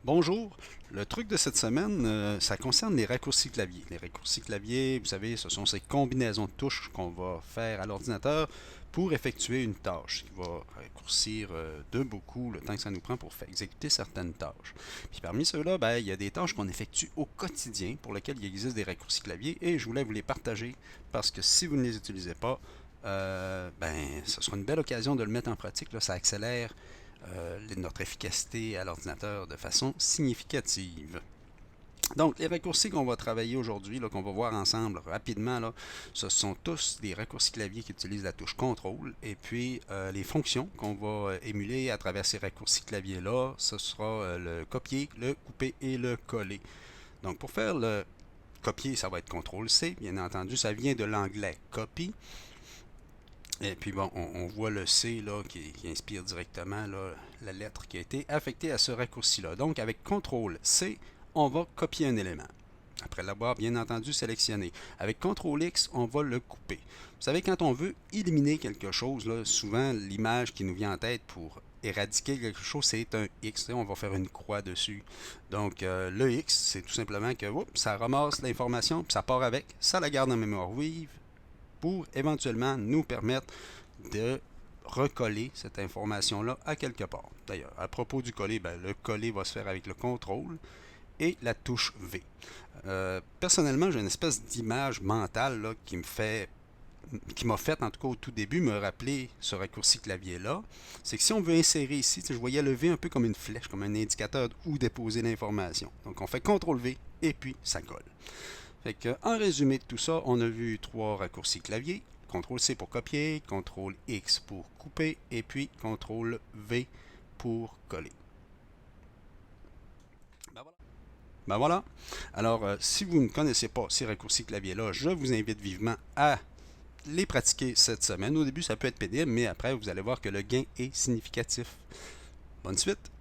Bonjour, le truc de cette semaine, ça concerne les raccourcis clavier. Les raccourcis clavier, vous savez, ce sont ces combinaisons de touches qu'on va faire à l'ordinateur pour effectuer une tâche, qui va raccourcir de beaucoup le temps que ça nous prend pour exécuter certaines tâches. Puis parmi ceux-là, ben, il y a des tâches qu'on effectue au quotidien pour lesquelles il existe des raccourcis clavier et je voulais vous les partager parce que si vous ne les utilisez pas, ben, ce sera une belle occasion de le mettre en pratique. Là, ça accélère notre efficacité à l'ordinateur de façon significative. Donc, les raccourcis qu'on va travailler aujourd'hui, qu'on va voir ensemble rapidement, là, ce sont tous des raccourcis clavier qui utilisent la touche contrôle. Et puis, les fonctions qu'on va émuler à travers ces raccourcis clavier-là, ce sera le copier, le couper et le coller. Donc, pour faire le copier, ça va être CTRL-C. Bien entendu, ça vient de l'anglais copy. Et puis bon, on voit le C là, qui inspire directement là, la lettre qui a été affectée à ce raccourci-là. Donc avec CTRL-C, on va copier un élément. Après l'avoir bien entendu sélectionné. Avec CTRL-X, on va le couper. Vous savez, quand on veut éliminer quelque chose, là, souvent l'image qui nous vient en tête pour éradiquer quelque chose, c'est un X. Là, on va faire une croix dessus. Donc le X, c'est tout simplement que ça ramasse l'information, puis ça part avec, ça la garde en mémoire vive, pour éventuellement nous permettre de recoller cette information-là à quelque part. D'ailleurs, à propos du coller, ben, le coller va se faire avec le contrôle et la touche V. Personnellement, j'ai une espèce d'image mentale là, qui m'a fait, en tout cas au tout début, me rappeler ce raccourci clavier-là. C'est que si on veut insérer ici, je voyais le V un peu comme une flèche, comme un indicateur où déposer l'information. Donc on fait CTRL-V et puis ça colle. Fait que, en résumé de tout ça, on a vu trois raccourcis clavier. CTRL-C pour copier, CTRL-X pour couper et puis CTRL-V pour coller. Ben voilà. Ben voilà. Alors, si vous ne connaissez pas ces raccourcis clavier-là, je vous invite vivement à les pratiquer cette semaine. Au début, ça peut être pénible, mais après, vous allez voir que le gain est significatif. Bonne suite!